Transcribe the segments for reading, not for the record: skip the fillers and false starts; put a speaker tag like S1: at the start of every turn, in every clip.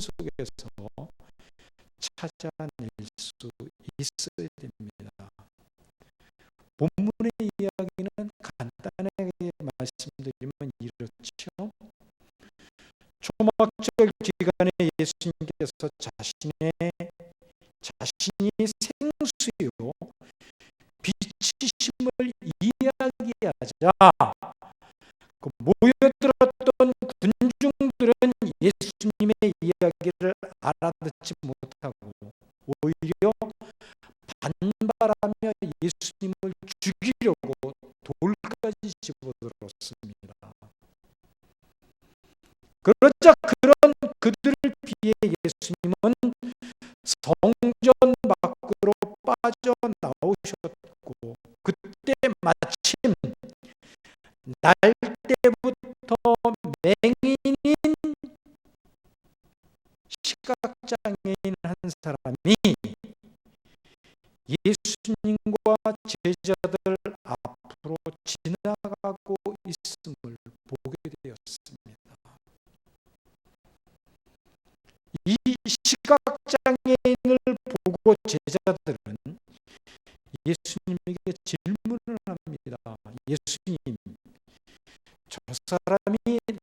S1: 속에서 찾아낼 수 있어야 됩니다. 본문의 이야기는 간단하게 말씀드리면 이렇죠. 초막절 기간에 예수님께서 자신이 생수요 빛이심을 이야기하자 그 모여들었던 군중들은 예수님의 이야기를 알아듣지 못하고 오히려 반발하며 예수님을 죽이려고 돌까지 집어들었습니다. 그러자 그런 그들을 피해 예수님은 성전 밖으로 빠져나오셨고 그때 마침 날 때부터 맹인인 시각장애인 한 사람이 예수님과 제자들 앞으로 지나가고 있음을 보게 되었습니다. 이 시각장애인을 보고 제자들은 예수님에게 질문을 합니다. 예수님, 저 사람이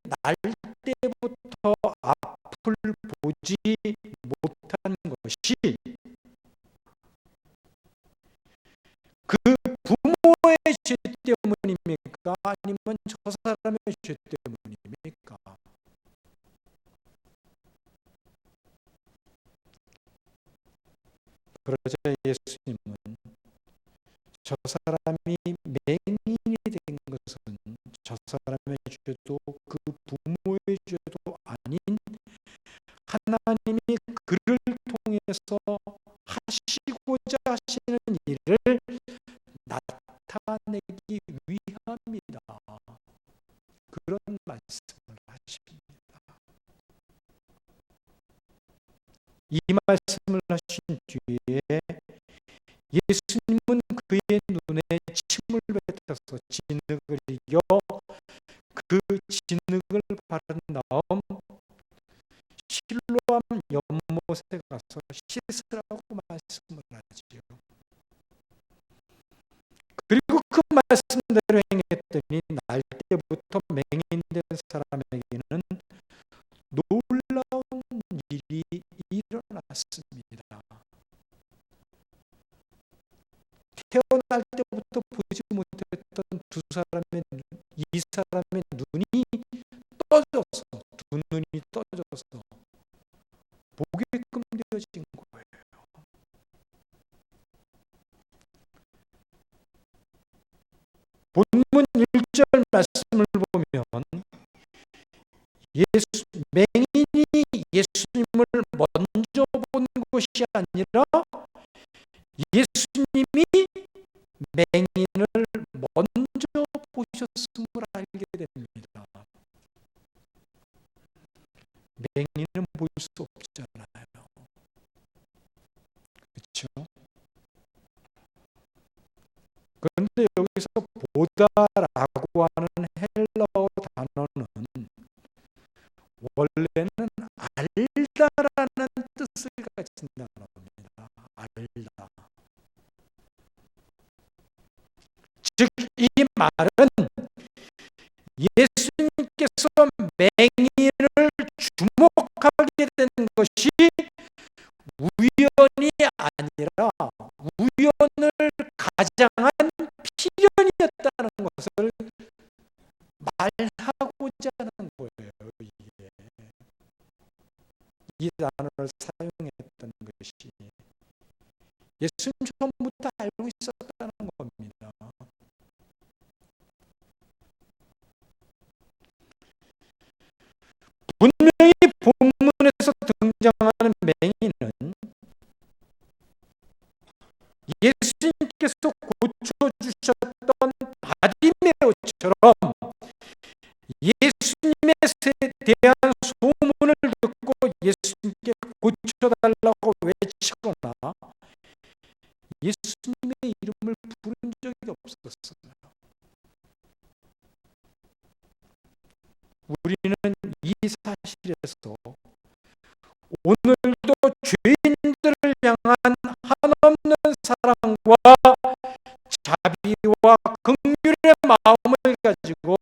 S1: 날 때부터 앞을 보지 못한 것이 그 부모의 죄 때문입니까? 아니면 저 사람의 죄 때문입니까? 그러자 예수님은 저 사람이 맹인이 된 것은 저 사람의 죄도 그 부모의 죄도 아닌 하나님이 그를 통해서 하시고자 하시는 일을 나타내기 위함이다. 그런 말씀을 하십니다. 이 말씀을 하신 뒤에 예수님은 그의 눈에 침을 뱉어서 진흙을 이겨 그 진흙을 바른 다음 실로암 연못에 가서 씻으라고 말씀을 하지요. 그리고 그 말씀대로 행했더니 날 때부터 맹인된 사람에게는 놀라운 일이 일어났습니다. 태어날 때부터 보지 못했던 이 사람의 눈이 떠져서 두 눈이 떠져서 보게끔 되어진 거예요. 본문 1절 말씀을 보면 맹인이 예수님을 먼저 본 것이 아니라 예수님이 맹인을 먼저 보셨음을 알게 됩니다. 맹인은 볼 수 없잖아요. 그렇죠? 그런데 여기서 보다라고 하는 헬라어 단어는 원래는 알다라는 뜻을 가진 단어입니다. 알다. 즉 이 말은 예수님께서 맹인을 주목하게 된 것이 우연이 아니라 우연을 가장한 필연이었다는 것을 말하고자 하는 거예요. 이 단어를 사용했던 것이 예수님 처음부터 알고 있었다는 겁니다. 분명히 본문에서 등장하는 맹인은 예수님께서 고쳐주셨던 바디메오처럼 예수님에 대한 소문을 듣고 예수님께 고쳐달라고 외치거나 예수님의 이름을 부른 적이 없었어요. 우리는 이 사실에서 오늘도 죄인들을 향한 한없는 사랑과 자비와 긍휼의 마음을 가지고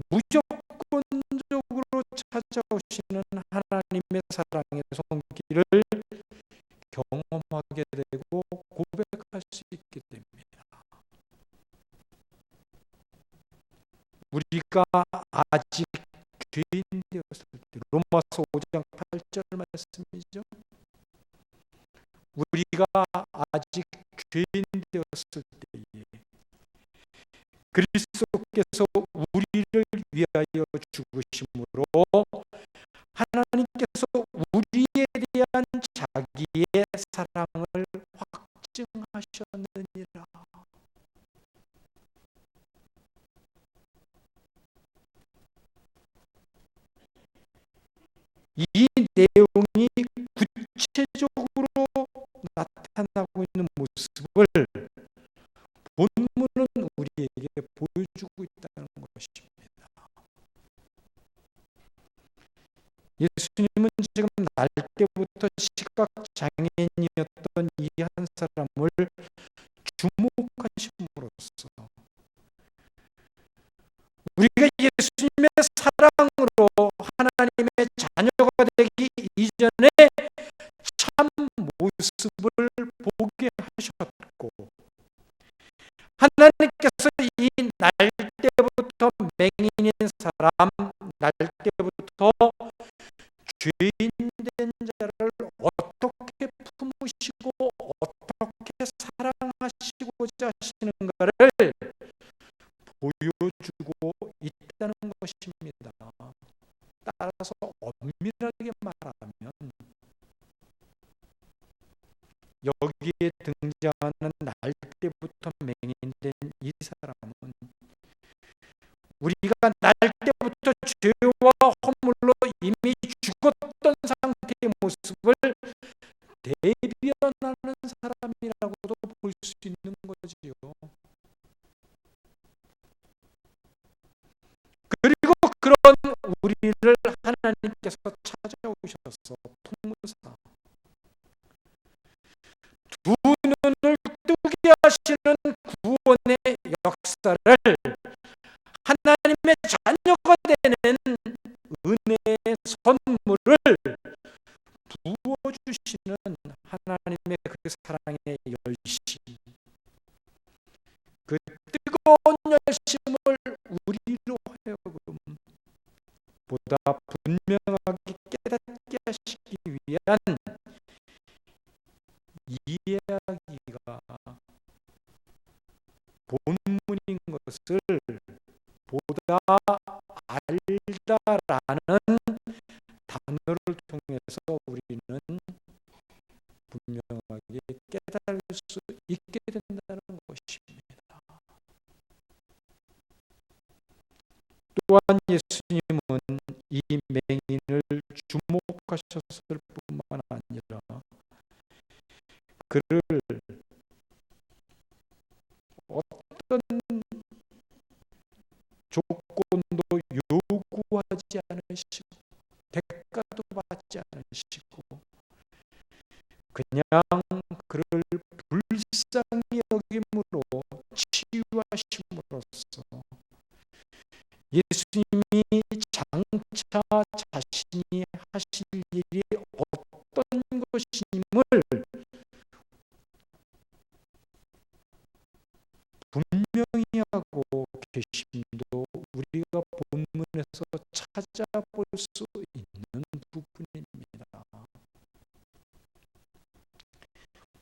S1: 무조건적으로 찾아오시는 하나님의 사랑의 손길을 경험하게 되고 고백할 수 있게 됩니다. 우리가 아직 죄인 되었을 때, 로마서 5장 8절 말씀이죠. 우리가 아직 죄인 되었을 때에 그리스도께서 우리를 위하여 죽으심으로 하나님께서 우리에 대한 자기의 사랑을 확증하셨느니라. 이 내용이 구체적으로 나타나고 있는 모습을 본문은 우리에게 보여주고 있다는 것입니다. 예수님은 지금 날 때부터 시각장애인이었던 이 한 사람을 주목하심으로써 우리가 예수님의 사랑으로 하나님의 자녀가 되기 이전에 참 모습을 보게 하셨고, 하나님께서 이 날 때부터 맹인인 사람, 날 때부터 죄인된 자를 어떻게 품으시고 어떻게 사랑하시고자 하시는가를 보여주고 있다는 것입니다. 따라서 엄밀하게 말하면 여기에 등장하는 날 때부터 맹인된 이 사람은 우리가 날 때부터 죄와 허물로 이미 죽었던 상태의 모습을 대변하는 사람이라고도 볼 수 있는 거지요. 그리고 그런 우리를 하나님께서 찾아오셔서 통무사 두 눈을 뜨게 하시는 구원의 역사를, 하나님의 자녀가 되는 은혜의 선물을 부어주시는 하나님의 그 사랑의 열심, 그 뜨거운 열심을 우리로 하여금 보다 분명하게 깨닫게 하시기 위한 이야기가 본문인 것을 보다 알다라는 단어를 통해서 우리는 분명하게 깨달을 수 있게 된다는 것입니다. 또한 예수님은 이 맹인을 주목하셨을 뿐만 아니라 그를 어떤 조건도 요구하지 않으시고 대가도 받지 않으시고 그냥 그를 불쌍히 여김으로 치유하심으로써 예수님이 장차 자신이 하실 일이 어떤 것임을 분명히 하고 계심도 우리가 본문에서 찾아볼 수 있는 부분입니다.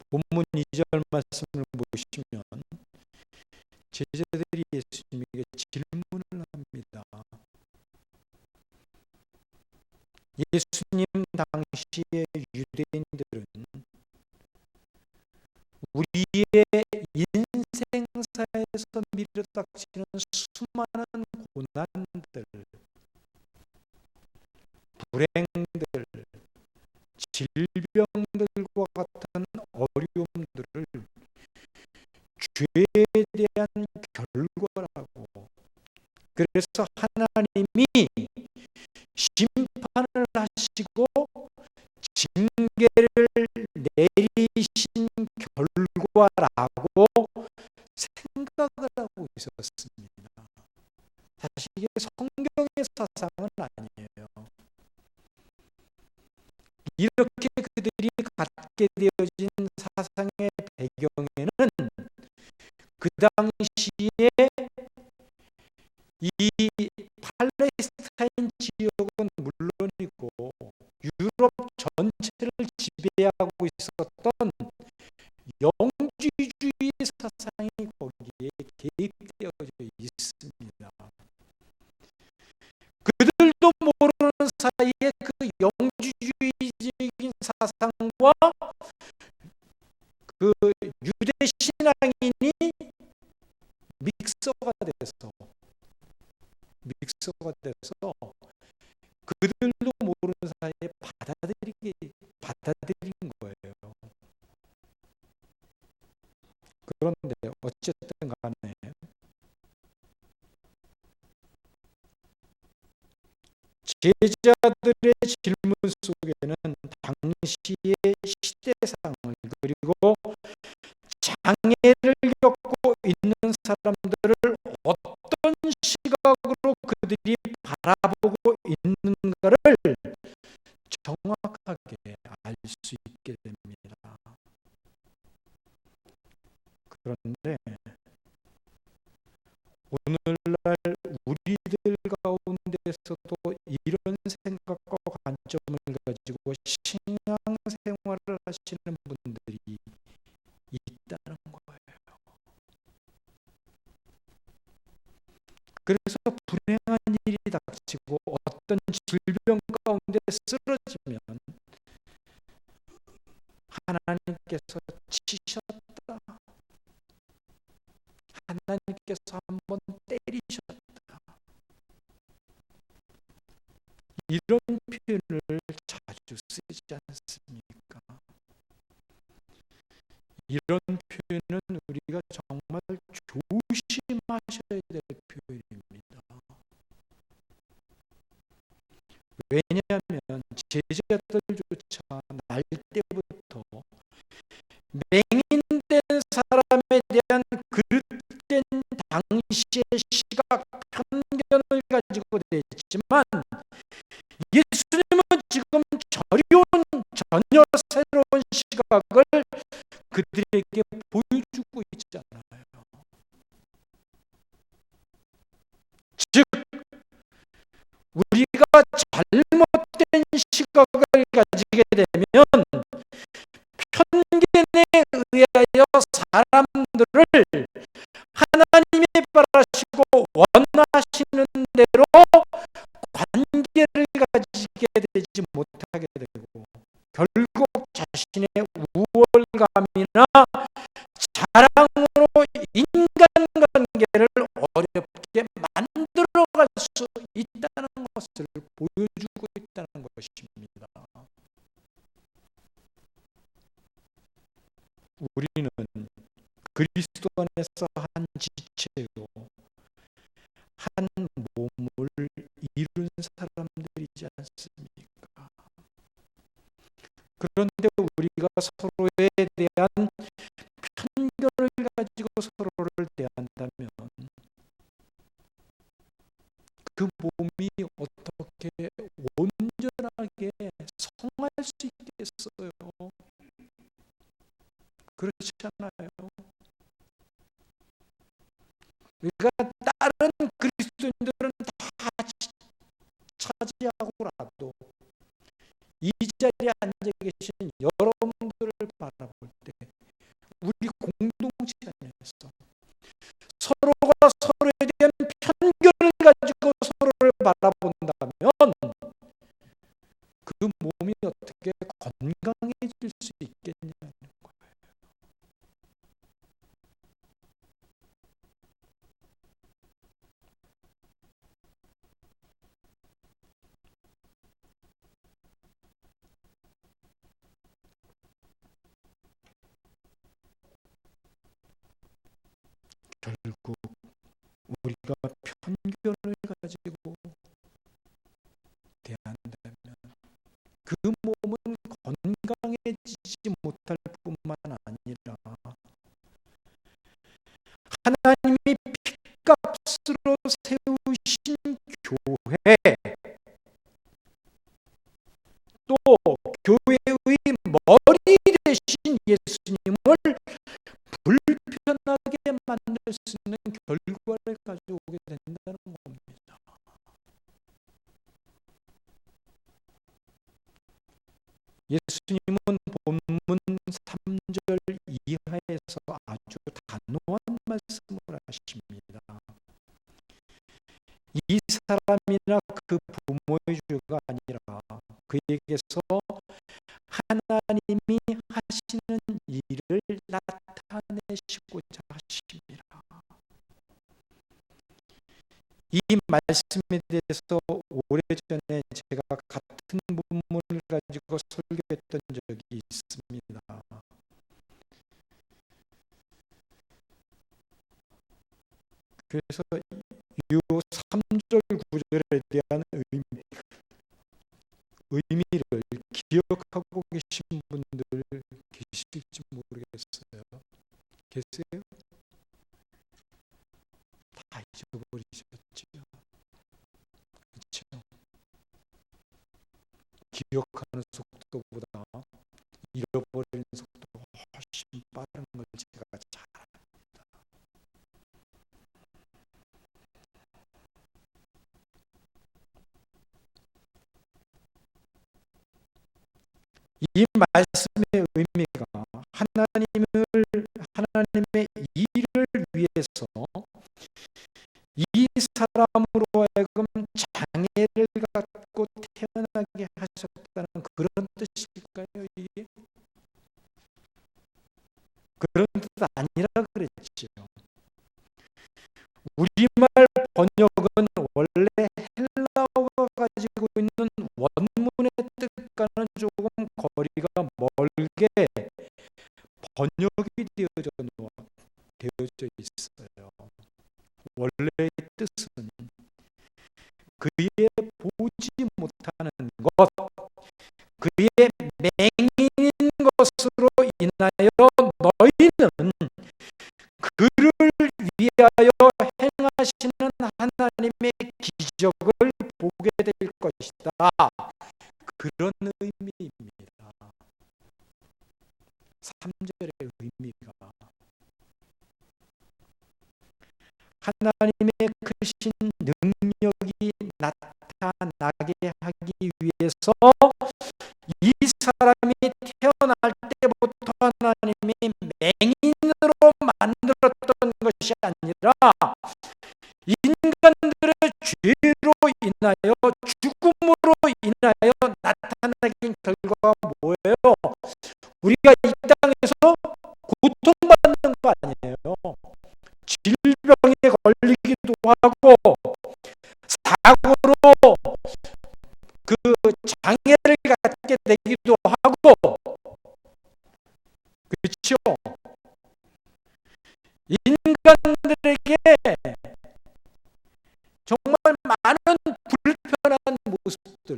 S1: 본문 2절 말씀을 보시면 제자들이 예수님에게 질문을 합니다. 예수님 당시의 유대인들은 우리의 인생사에서 밀어닥치는 수많은 고난들, 불행들, 질병들과 같은 어려움들을 죄에 대한 결과라고, 그래서 하나님이 심판을 하시고 징계를 내리신 결과라고 생각을 하고 있었습니다. 사실 이게 성경의 사상은 아니에요. 이렇게 그들이 갖게 되어진 사상의 배경에는 그 당시에 이 팔레스타인 지역은 물론이고 유럽 전체를 지배하고 있었던 영지주의 사상이 거기에 개입되어져 있습니다. 그들도 모르는 사이에 그 영지주의적인 사상과 그 유대 신앙인이 믹서가 돼서 그들도 모르는 사이에 받아들인 거예요. 그런데 어쨌든 간에 제자들의 질문 속에는 당시의 시대상을 그리고 장애를 겪고 있는 사람들을 어떤 시각으로 그들이 바라보고 있는가를 정확하게 알 수 있게 됩니다. 그런데 오늘날 우리들 가운데서도 이런 생각과 관점을 가지고 신앙생활을 하시는 분들이 있다는 거예요. 그래서 불행한 일이 닥치고 어떤 질병 가운데 쓰러지면 하나님께서 치셨다. 하나님께서 한번 때리셨다. 이런 표현을 자주 쓰지 않습니까? 이런 표현은 우리가 정말 조심하셔야 될 표현입니다. 왜냐하면 제자들조차 날 때부터 맹인된 사람에 대한 그릇된 당시의 시각 편견을 가지고 있지만 예수님은 지금 전혀 새로운 시각을 그들에게 보여주고 있잖아요. 즉 우리가 잘못된 시각을 가지게 되면 편견에 의하여 사람들을 하나님이 바라시고 원하시는 대로 관계를 가지게 되지 못하게 되고 결국 자신의 우월감이나 자랑으로 인간관계를 어렵게 만들어갈 수 있다는 것을 보여주고 있다는 것입니다. 우리는 그리스도 안에서 한 지체로 한 몸을 이룬 사람들이지 않습니까? 그런데 우리가 서로에 대한 편견을 가지고 서로를 대한다면 그 몸이 어떻게 온전하게 성할 수 있겠어요? 그렇지 않아요? 그러니까 다른 그리스도인들은 다 차지하고라도 이 자리에 앉아 계신 여러분들을 바라볼 때 우리 공동체 안에서 서로가 서로에 대한 편견을 가지고 서로를 바라본다면 그 몸이 어떻게 건강해질 수 있겠냐는 거예요. 결국 우리가 편견을 가지고 대한다면 그 몸은 또 교회의 머리 대신 예수님을 불편하게 만들 수 있는 결과를 가져오게 된다는 겁니다. 예수님은 본문 3절 이하에서 아주 단호한 말씀을 하십니다. 이 사람이나 그 부모의 죄가 아니라 그에게서 하나님이 하시는 일을 나타내시고자 하십니다. 이 말씀에 대해서 오래전에 제가 같은 부분을 가지고 설교했던 적이 있습니다. 그래서 이 3절 9절에 대한 의미를 기억하고 계신 분들 계실지 모르겠어요. 계세요? 다 잊어버리셨지요. 그렇죠? 기억하는 속도보다 잃어버리는 속도가 훨씬 빠른 걸 제가 잘 압니다. 이 말씀의 의미가 하나님의 일을 위해서 이 사람으로 하여금 장애를 갖고 태어나게 하셨다는 그런 뜻일까요? 이게 그런 뜻 아니라 그랬지요. 우리말 번역은 원래 헬라어가 가지고 있는 원문의 뜻과는 조금 거리가 멀게 번역이 되어져 있어요. 원래의 뜻은 그의 보지 못하는 것, 그의 맹인인 것으로 인하여 너희는 그를 위하여 행하시는 하나님의 기적을 보게 될 것이다. 그런 의미입니다. 3절의 의미가 하나님의 크신 능력이 나타나게 하기 위해서 이 사람이 태어날 때부터 하나님이 맹인으로 만들었던 것이 아니라 인간들의 죄로 인하여 죽음으로 인하여 나타나긴 결과가 뭐예요? 우리가 이 땅에서 고통받는 거 아니에요. 질병에 걸리기도 하고 사고로 그 장애를 갖게 되기도 하고, 그렇죠? 인간들에게 정말 많은 불편한 모습들,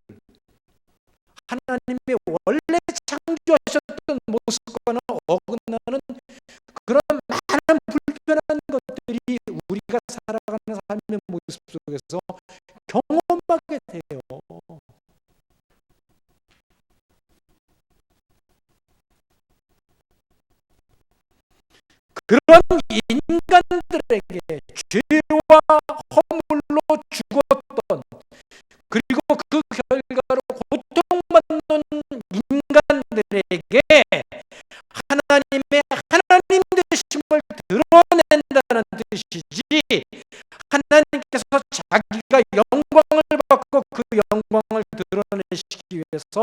S1: 하나님의 원래 창조하셨던 모습과는 어긋나는 그런 많은 불편한 것들이 우리가 살아가는 삶의 모습 속에서 경험하게 돼요. 그런 인간들에게 죄와 허물로 죽었던, 그리고 그 결과로 고통받는 인간들에게 하나님의 하나님 되심을 드러낸다는 뜻이지, 하나님께서 자기가 영광을 받고 그 영광을 드러내시기 위해서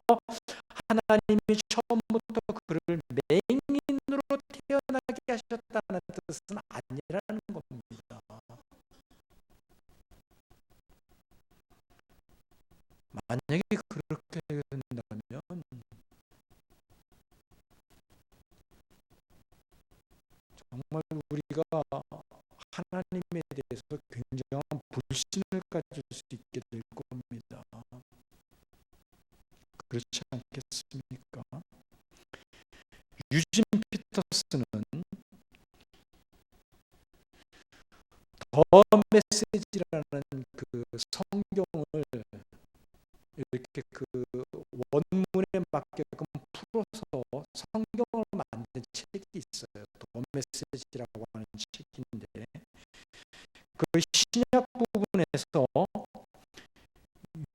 S1: 하나님이 처음부터 그를 맹인으로 태어나게 하셨다는 뜻은 아니라는 겁니다. 만약에 그렇게 된다면 정말 우리가 하나님에 대해서 굉장한 불신을 가질 수 있게 될 겁니다. 그렇지 않겠습니까? 유진 피터스는 더 메시지라는 그 성경을 이렇게 그 원문의 신약 부분에서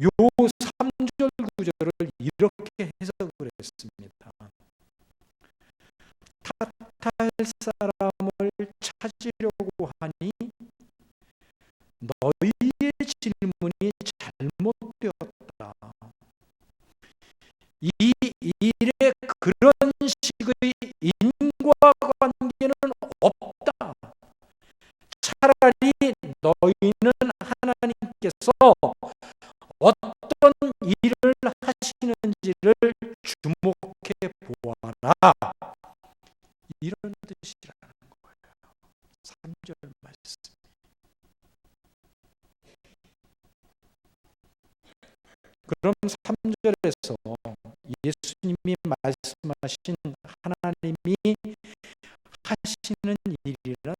S1: 요 3절 구절을 이렇게 해석을 했습니다. 탓할 사람을 찾으려고 하니 너희의 질문이 잘못되었다. 이 일에 그런 식의 인과 관계는 없다. 차라리 너희는 하나님께서 어떤 일을 하시는지를 주목해 보아라. 이런 뜻이라는 거예요. 3절 말씀. 그럼 3절에서 예수님이 말씀하신 하나님이 하시는 일이란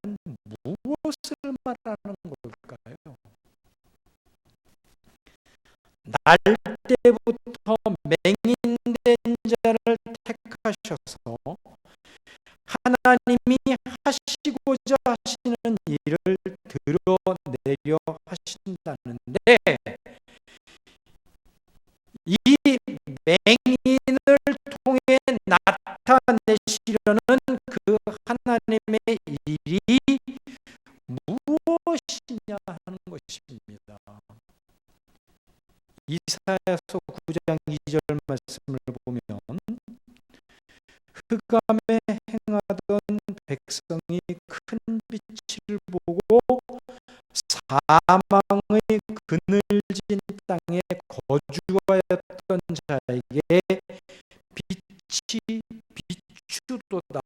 S1: 무엇을 말하는 걸까요? 날 때부터 맹인된 자를 택하셔서 하나님이 하시고자 하시는 일을 드러내려 하신다는데, 이 맹인을 통해 나타내시려는 그 하나님의 일이 무엇이냐 하는 것입니다. 이사야서 9장 2절 말씀을 보면 흑암에 행하던 백성이 큰 빛을 보고 사망의 그늘진 땅에 거주하였던 자에게 빛이 비추도다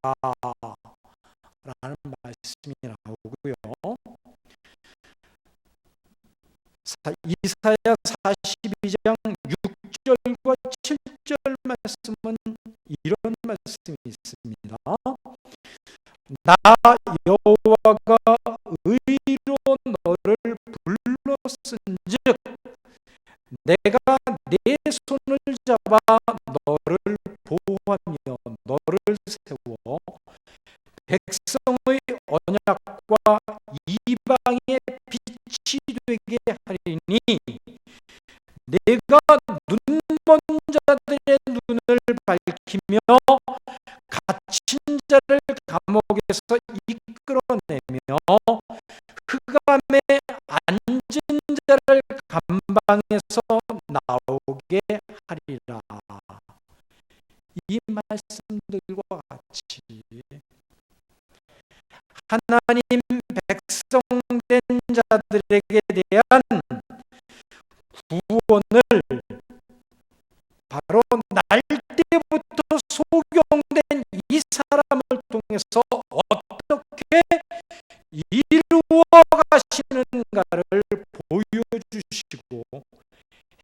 S1: 라는 말씀이 나오고요. 이사야 42장 6절과 7절 말씀은 이런 말씀이 있습니다. 나 여호와가 의로 너를 불렀은즉 내가 내 손을 잡아 너를 보호하며 너를 세워 백성의 언약과 이방의 빛이 되게 하리니 내가 눈먼 자들의 눈을 밝히며 갇힌 자를 감옥에서 이끌어내며 흑암에 앉은 자를 감방에서 나오게 하리라. 이 말씀들과 같이 하나님 백성된 자들에게 대한 구원을 바로 날 때부터 소경된 이 사람을 통해서 어떻게 이루어 가시는가를 보여주시고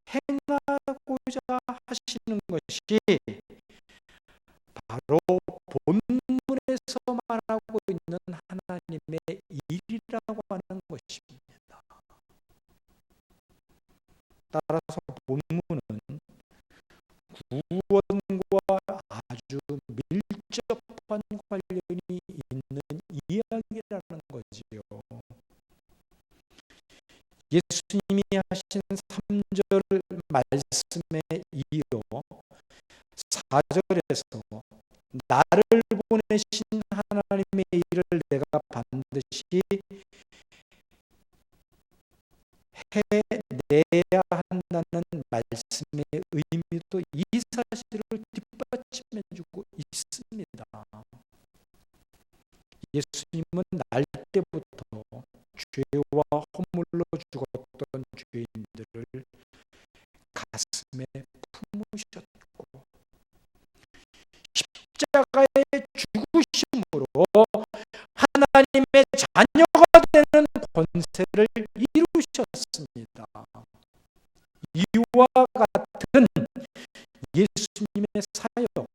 S1: 행하고자 하시는 것이 바로 본문에서 말하고 있는 하나님의 일이라고 하는 것입니다. 따라서 본문은 구원과 아주 밀접한 관련이 있는 이야기라는 거지요. 예수님이 하신 3절 말씀에 이어 4절에서 나를 보내신 하나님의 일을 내가 반드시 해내야 한다는 말씀의 의미도 이 사실을 뒷받침해주고 있습니다. 예수님은 날 때부터 죄와 허물로 죽었던 죄인들을 가슴에 품으셨고 십자가의 죽으심으로 하나님의 자녀가 되는 권세를 이루셨습니다. 이와 같은 예수님의 사역,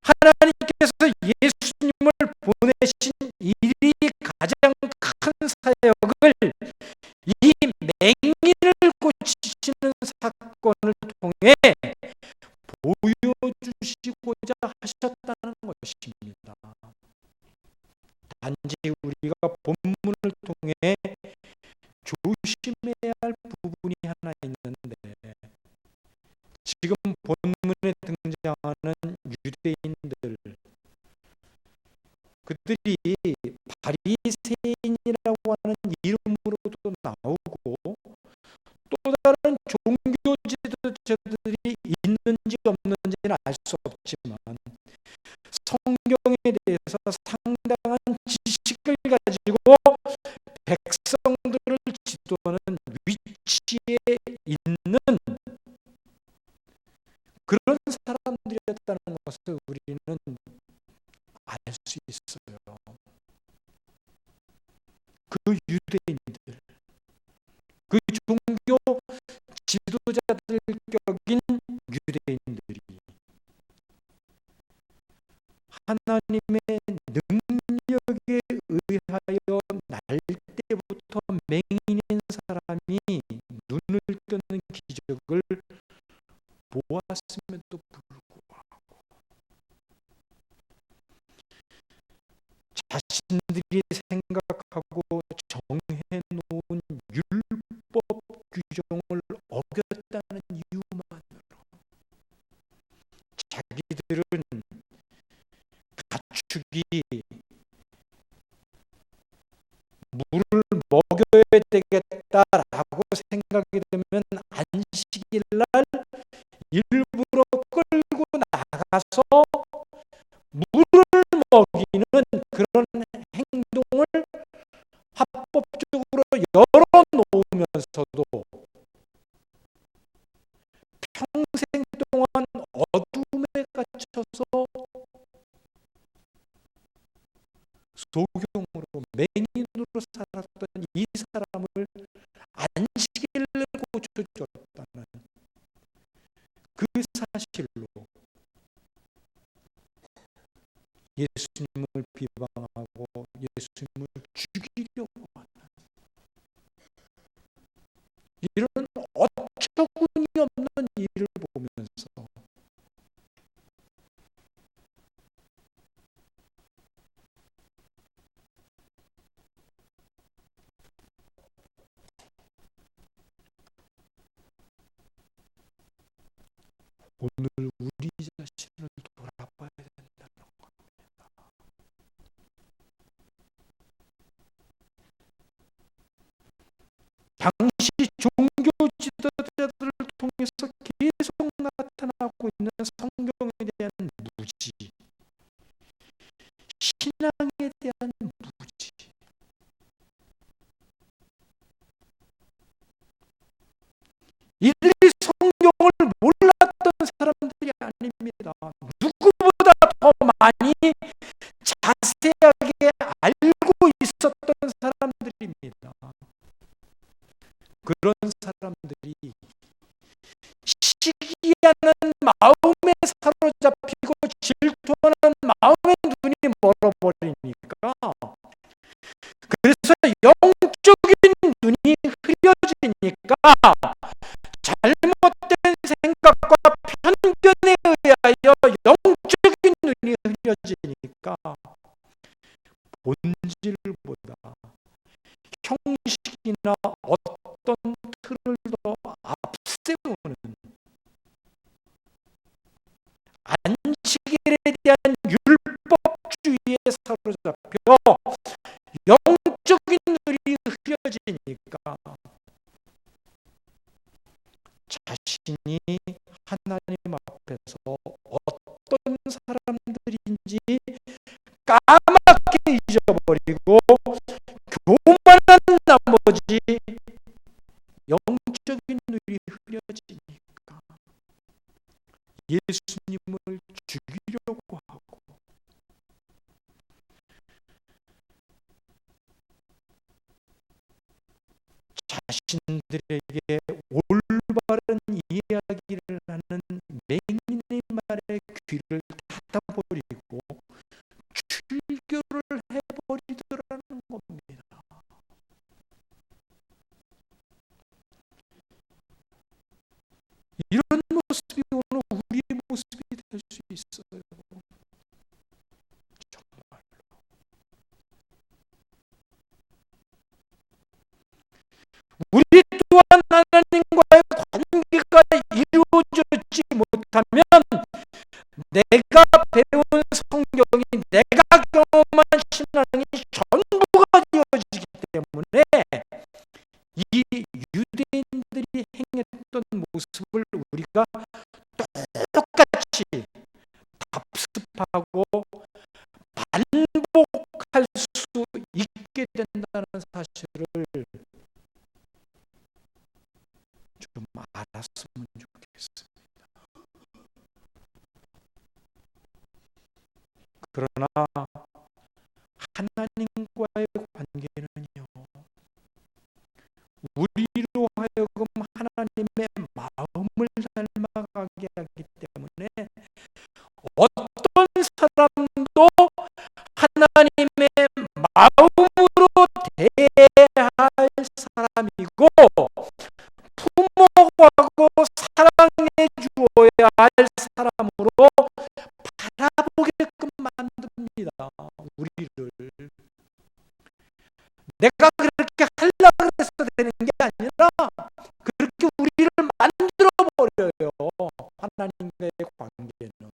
S1: 하나님께서 예수님을 보내신 일이 가장 큰 사역을 이 맹인을 고치시는 사건을 통해 보여주시고자 하셨다는 것입니다. 단지 우리가 본문을 통해 본문에 등장하는 유대인들, 그들이 바리새인이라고 하는 이름으로도 나오고 또 다른 종교 지도자들이 있는지 없는지는 알 수 없지만 성경에 대해서 상당한 지식을 가지고 백성들을 지도하는 위치에 있는 그런 사람들이었다는 것을 우리는 알 수 있어요. 그 유대인들, 그 종교 지도자들 격인 유대인들이 하나님의 능력에 의하여 날 때부터 맹인인 사람이 눈을 뜨는 기적을 보았음에도 불구하고 자신들이 생각하고 정해놓은 율법 규정을 어겼다는 이유만으로 자기들은 가축이 물을 먹여야 되겠다라고 생각이 되면 안식일날 일부러 끌고 나가서 물을 먹이는 그런 행동을 합법적으로 열어놓으면서도 평생 동안 어둠에 갇혀서 소경으로 맹인으로 살았던 이 사람을 안식일을 고쳐줬다는 그 사실로 예수님을 비방하고 예수님을 죽이려고 하는 이런 어처구니 없는 일을 보면서 오늘 우리 자신을 돌아봐야 된다는 겁니다. 당시 종교 지도자들을 통해서 계속 나타나고 있는 성경에 대한 무지, 신앙에 대한 무지, 이들이 성경을 몰랐던 사람들이 아닙니다. 누구보다 더 많이 자세하게 알고 있었던 사람들입니다. 그런 사람들이 시기하는 마음에 사로잡히고 질투하는 마음에 눈이 멀어버리니까 그래서 영적인 눈이 흐려지니까 잘못된 생각과 편견에 의하여 영적인 눈이 흐려지니까 본질보다 형식이나 어떤 틀을 더 앞세우는 안식일에 대한 율법주의에 사로잡혀 영적인 눈이 흐려지니까 자신이 하나님 앞에서 어떤 사람들인지 까맣게 잊어버리고 교만한 나머지 영적인 눈이 흐려지니까 예수님을 죽이려고 하고 자신들에게 올바른 이야기를 하는 맹인의 말에 귀를 닫아버리고 출교를 해버리더라는 겁니다. 이런 모습이 오늘 우리의 모습이 될 수 있어요. 정말로. 우리 또한 하나님과의 관계가 이루어지지 못하면 내가 배운 성경이, 내가 경험한 신앙이 전부가 되어지기 때문에 이 유대인들이 행했던 모습을 우리가 똑같이 답습하고 반복할 수 있게 된다는 사실을 좀 알았으면 좋겠습니다. 그러나 하나님과의 관계는요, 우리로 하여금 하나님의 마음을 닮아가게 하기 때문에 어떤 사람도 하나님의 마음으로 대해야 할 사람이고, 부모하고 사랑해 주어야 할 사람으로 바라보게끔 만듭니다. 우리를. 내가 그렇게 하려고 해서 되는 게 아니라 그렇게 우리를 만들어 버려요. 하나님과의 관계는.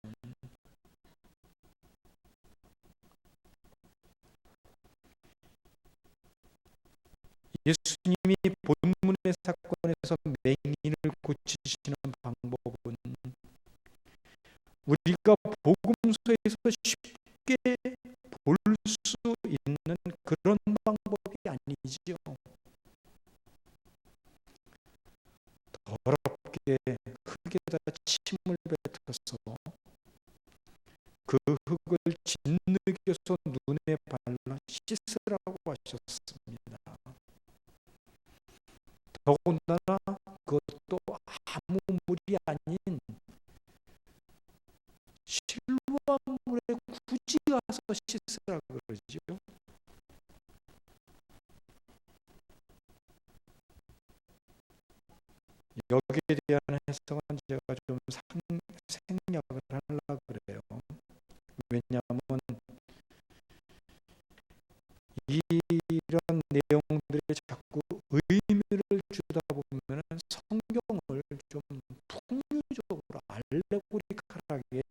S1: 예수님이 본문의 사건에서 맹인을 고치시는 방법은 우리가 복음서에서 쉽게 볼 수 있는 그런 방법이 아니지요. 더럽게 흙에다 침을 뱉어서 그 흙을 짓누겨서 눈에 발라 씻으라고 하셨습니다. 더군다나 그것도 아무 물이 아닌 실로암 물에 굳이 가서 씻으라 그러죠. 여기에 대한 해석은 제가 좀 생략을 하려고 그래요. 왜냐하면 이런 내용들이 자꾸 의미를 주다 보면 성경을 좀 풍류적으로 알레고리컬하게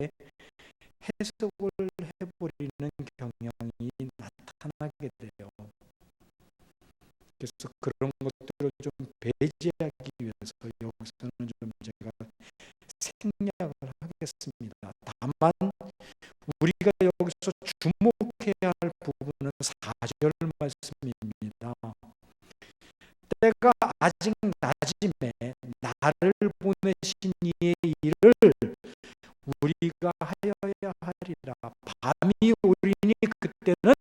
S1: 해석을 해버리는 경향이 나타나게 돼요. 그래서 그런 것들을 좀 배제하기 위해서 여기서는 좀 제가 생략을 하겠습니다. 다만 우리가 여기서 주목해야 할 부분은 4절 말씀입니다. 때가 아직 낮음에 나를 보내신 이의 일을 우리가 하여야 하리라. 밤이 오리니 그때는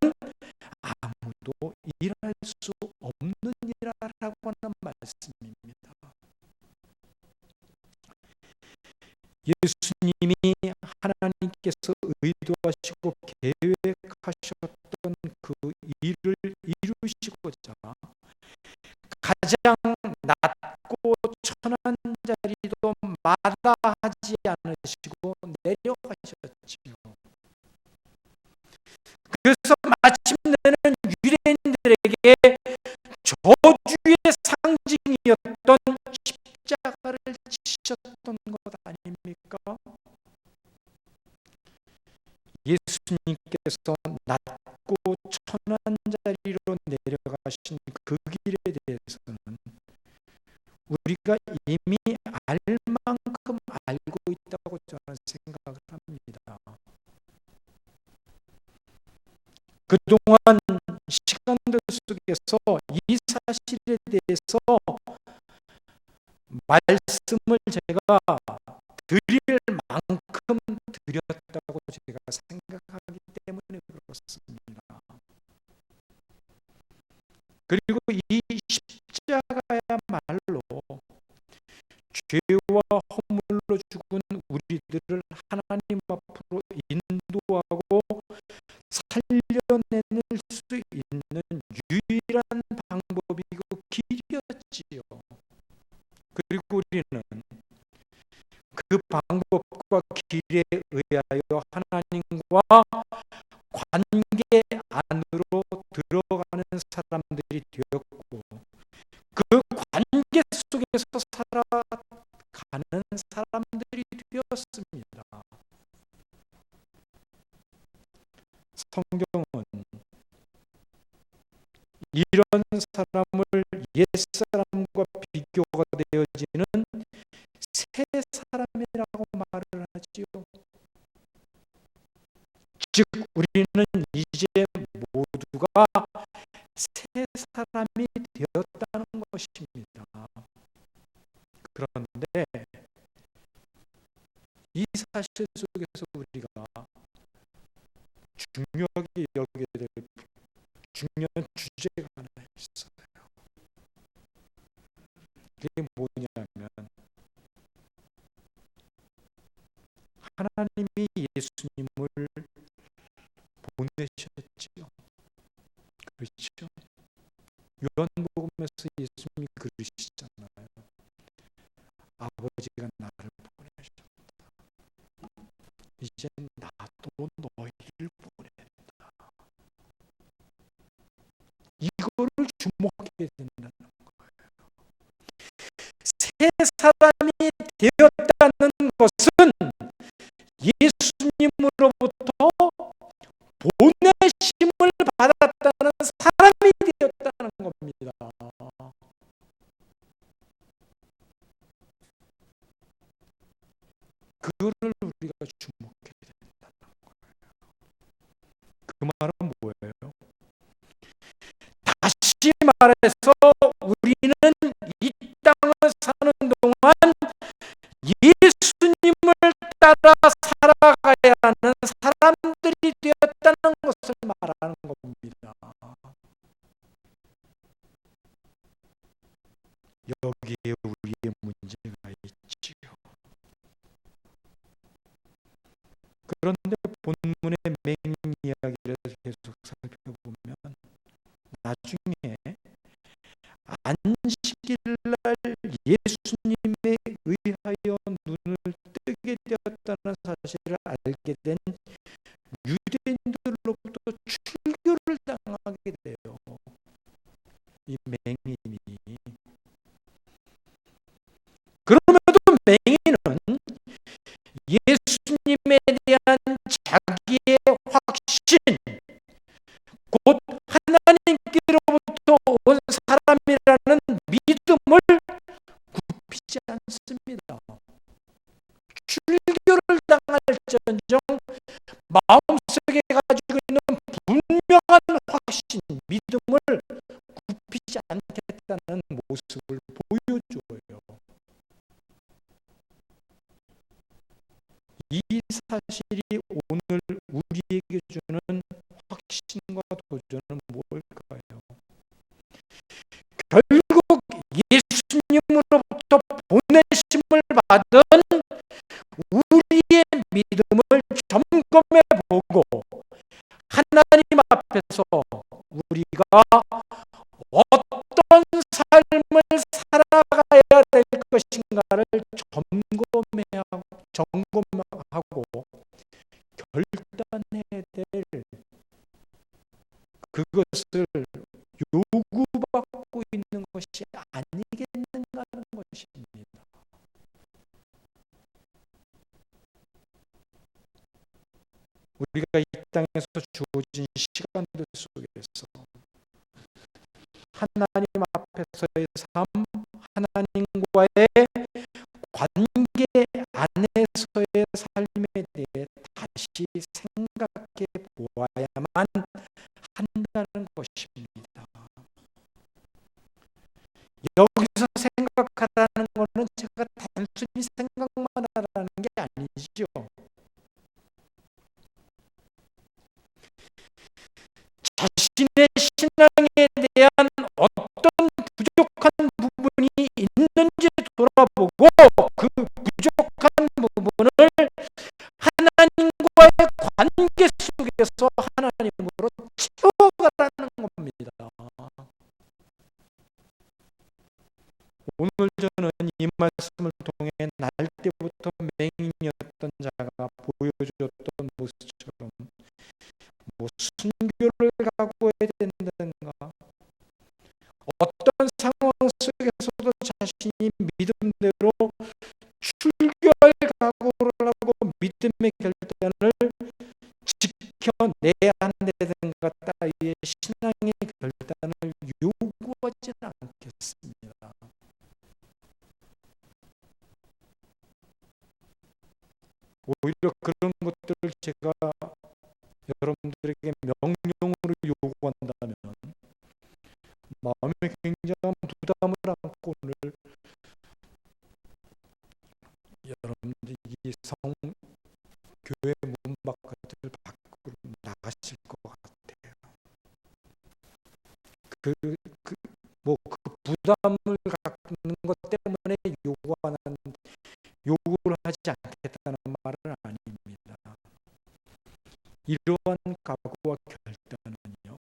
S1: 아무도 일할 수 없는 일이라고 하는 말씀입니다. 예수님이 하나님께서 의도하시고 계획하셨던 그 일을 이루시고자 가장 낮고 천한 자리도 마다하지 않으시고 내려가셨지요. 그래서 마침내는 유대인들에게 저주의 상징이었던 십자가를 지셨던 것 아닙니까? 예수님께서 낮고 천한 자리로 내려가신 그 길에 대해서는 우리가 이미 알 만큼 알고 있다고 저는 생각을 합니다. 그동안 시간들 속에서 이 사실에 대해서 말씀을 제가 드릴 만큼 드렸다고 제가 생각하기 때문에 그렇습니다. 그리고 이 십자가야말로 죄와 허물로 죽은 우리들을 하나님 앞으로 인도하고 살려내낼 수 있는 유일한 방법이고 길이었지요. 그리고 우리는 그 방법과 길에 의하여 하나님과 관계 안으로 들어가는 사람들이 되었고, 그 관계 속에서 살아가는 사람들이 되었습니다. 그렇습니다. 성경은 이런 사람을 옛사람과 비교가 되어지는 새 사람이라고 말을 하지요. 즉 우리는 이제 모두가 새 사람이 되었다는 것입니다. 그런데 이 사실 속에서 우리가 중요하게 여겨야 될 중요한 주제가 하나 있어요. 그게 뭐냐면 하나님이 예수님을 보내셨지요. 그렇죠? 요한복음에서 예수님이 그러시잖아요. 아버지가 나를 보내셨다. 이제 나도 너희를 보낸다. 이거를 주목해야 된다는 거예요. 새 사람이 되었다는 것은 예수님으로부터 보내심을 받았다는 사람이 되었다는 겁니다. 그거를 우리가 주목해야 된다는 거예요. 그 말은 뭐예요? 다시 말해서 우리는 이 땅을 사는 동안 예수님을 따라 살아가야 하는 사람들이 되었다는 것을 말하는 겁니다. 여기에 우리의 문제가 있지요. 그런데 본문의 맹인 이야기를 계속 살펴보면 나중에 안식일날 예수님에 의하여 눈을 뜨게 되었다는 사실을 알게 된 유대인들로부터 출교를 당하게 돼요. 이 맹인이. 그럼에도 맹인은 예수님에 대한 자기의 확신, 곧 하나님께로부터 온 사람이라는 믿음을 굽히지 않습니다. 출교를 당할지언정 마음속에 가지고 있는 분명한 확신, 믿음을 굽히지 않겠다는 모습을 보여줘요. 이 사실이 오늘 우리에게 주는 확신과 도전은 뭘까요? 결국 예수님으로부터 보내심을 받은 우리의 믿음을 점검해 보고 하나님 앞에서 우리가 어떤 삶을 살아가야 될 것인가를 점검하고 결단해야 될 그것을 요구받고 있는 것이 아니겠는가 하는 것입니다. 우리가 이 땅에서 주어진 시간들 속에서 하나님 앞에서의 삶, 하나님과의 관계 안에서의 삶에 대해 다시 생각해 보아야만 한다는 것입니다. 여기서 생각하라는 것은 제가 단순히 생각만 하라는 게 아니죠. 자신의 신앙에 대한 어떤 부족한 부분이 있는지 돌아보고 그 부족한 부분을 하나님과의 관계 속에서 하나님으로 채워가라는 겁니다. 오늘 저는 이 말씀을 통해 날 때부터 맹인이었던 자가 보여줬던 모습처럼 순교를 각오해야 된다든가 어떤 상황 속에서도 자신이 믿음대로 출교할 각오를 믿음의 결단을 지켜내야 한다는 것 따위의 신앙의 결단을 요구하지는 않겠습니다. 오히려 그런 것들을 제가 여러분들에게 명령으로 요구한다면 마음에 굉장한 부담을 안고 오늘 여러분들이 이 교회 문 바깥을 밖으로 나가실 것 같아요. 그 부담을 갖는 것 때문에 요구를 하지 않겠다는 말은 아닙니다. 이러한 각오와 결단은요,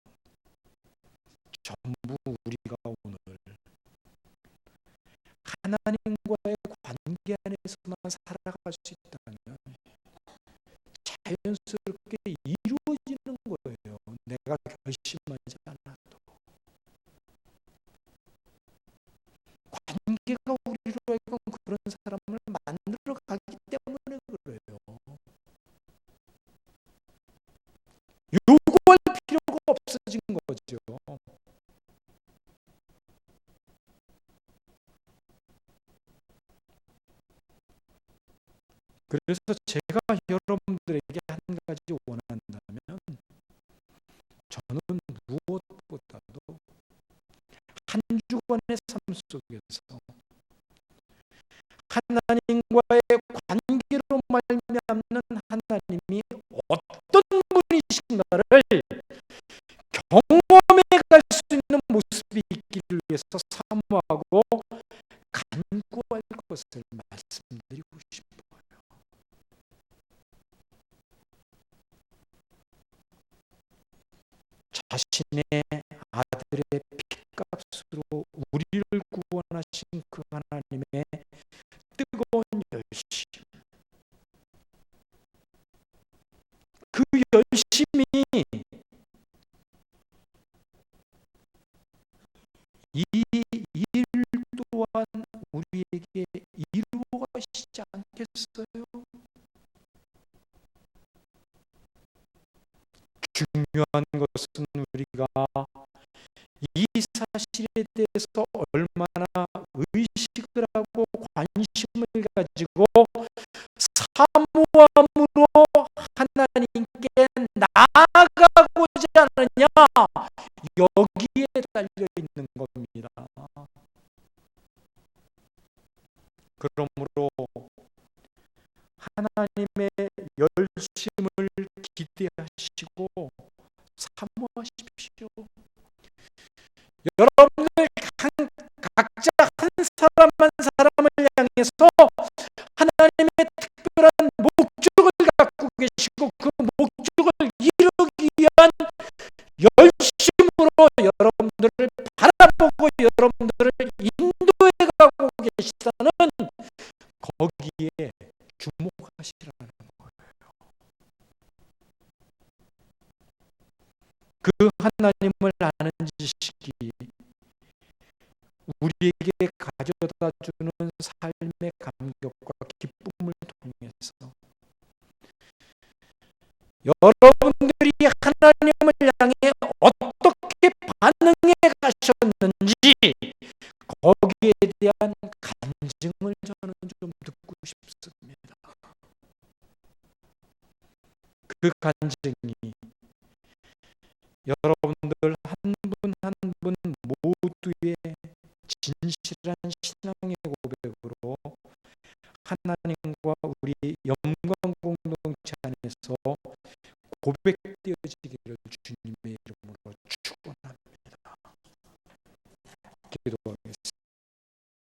S1: 전부 우리가 오늘 하나님과의 관계 안에서만 살아갈 수 있다면 자연스럽게 이루어지는 거예요. 내가 결심하지 않아도. 관계가 우리로 하여금 그런 사람을 만들어 가기 때문에 그래요. 요구할 필요가 없어진 거죠. 그래서 제가 여러분들에게 한 가지 원한다면 저는 무엇보다도 한 주간의 삶 속에서 하나님과의 관계로 말미암는 하나님이 어떤 분이신가를 경험해 갈 수 있는 모습이 있기를 위해서 사모하고 간구할 것을 말씀드리고 싶어요. 자신의 아들의 피값으로 우리를 구원하신 그 하나님의 뜨거운 열심, 그 열심이 이 일 또한 우리에게 이루어 가시지 않겠어요? 중요한 것은 우리가 이 사실에 대해서 얼마나 의식을 하고 관심을 가지고 사모함으로 하나님께 나아가고자 하느냐, 여기에 달려 있는 겁니다. 그러므로 하나님의 열심을 기대하시고 사모하십시오. 여러분들 각자 한 사람 한 사람을 향해서 하나님의 특별한 목적을 갖고 계시고 그 목적을 이루기 위한 열심으로 여러분들을 바라보고 여러분들을 인도해 가고 계시다는 거기에 주목하시라는 거예요. 그 하나님을 아는 지식이 우리에게 가져다 주는 삶의 감격과 기쁨을 통해서 여러분들이 하나님을 향해 어떻게 반응해 가셨는지 거기에 대한 간증을 저는 좀 듣고 싶습니다. 그 간증이 여러분들 한 분 한 분 모두의 진실한 신앙의 고백으로 하나님과 우리 영광 공동체 안에서 고백되어지기를 주님의